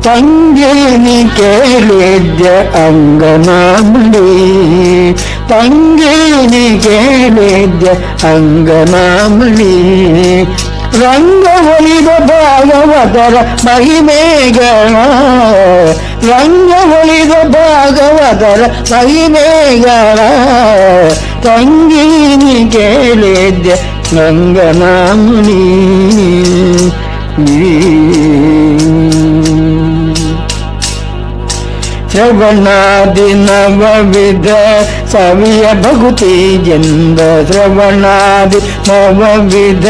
ತಂಗೇನಿ ಕೇಳಿದ್ದೆ ಅಂಗನಾಮಣಿ, ತಂಗೇನಿ ಕೇಳಿದ್ದೆ ಅಂಗನಾಮಣಿ. ರಂಗ ಒಲಿದ ಭಾಗವತರ ಮಹಿಮೆಗಳ, ರಂಗ ಒಲಿದ ಭಾಗವತರ ಮಹಿಮೆಗಳ, ತಂಗೀನಿ ಕೇಳಿದ್ದೆ ಅಂಗನಾಮಣಿ. ಶ್ರವಣಾದಿ ನವವಿಧ ಸವಿಯ ಭಗುತಿ ಎಂದ, ಶ್ರವಣಾದಿ ನವವಿಧ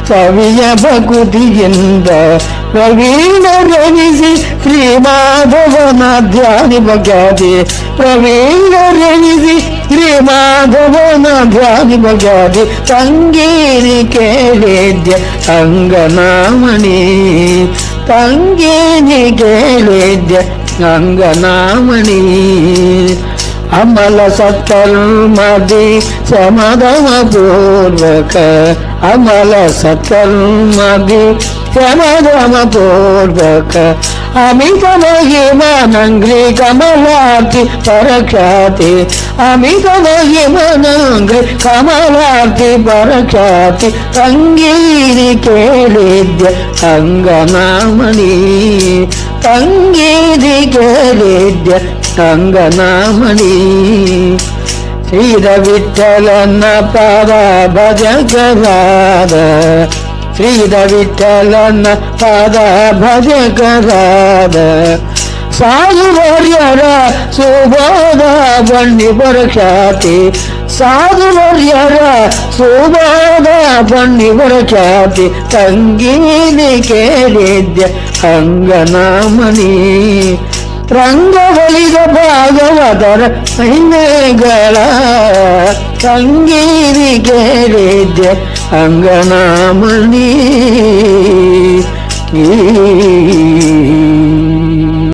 ಸವಿಯ ಭಗುತಿ ಎಂದ. ಪ್ರವೀಣ ರವಿಸಿ ಶ್ರೀ ಮಾಧವನ ಧ್ಯಾನಿವ ಖ್ಯಾತಿ, ಪ್ರವೀಣ ರವಿಸಿ ಶ್ರೀ ಮಾಧವನ ಧ್ಯಾನಿವ ಖ್ಯಾತಿ. ತಂಗೇನಿ ಕೇಳಿದ್ಯ ಅಂಗನಾಮಣಿ, ತಂಗೇನಿ ಕೇಳಿದ್ಯ ಅಂಗನಾಮಣಿ. ಅಮಲ ಸತ್ಕರ್ಮದಿ ಸಮದಮ ಪೂರ್ವಕ, ಅಮಲ ಸತ್ಕರ್ಮದಿ ಸಮದಮ ಪೂರ್ವಕ. ಅಮಿತ ಮಹಿಮನಂಗ್ರಿ ಕಮಲಾರ್ತಿ ಪರಖ್ಯಾತಿ, ಅಮಿತ ಮಹಿಮನಂಗ್ರಿ ಕಮಲಾರ್ತಿ ಪರಖ್ಯಾತಿ. ತಂಗೀನಿ ಕೇಳಿದ್ಯ ಅಂಗನಾಮಣಿ, ತಂಗೀನಿ ಕೇಳಿದ್ಯ ಅಂಗನಾಮಣಿ. ಶ್ರೀರ ವಿಠಲನ ಪದ ಭಜಕರಾದ, ಶ್ರೀರ ವಿಠಲನ ಪದ ಭಜಕರಾದ. ಸಾಧುವರ್ಯರ ಸುಬೋಧ ಬಣ್ಣಿ ಬರಖ್ಯಾತಿ, ಸಾಧುವರ್ಯರ ಸುಬೋಧ ಬಣ್ಣಿ ಬರಖ್ಯಾತಿ. ತಂಗೀನಿ ಕೇಳಿದ್ಯ ಅಂಗನಾಮಣಿ, ರಂಗ ಒಲಿದ ಭಾಗವತರ ಮಹಿಮೆಗಳ, ತಂಗೀನಿ ಕೇಳಿದ್ಯ ಅಂಗನಾಮಣಿ.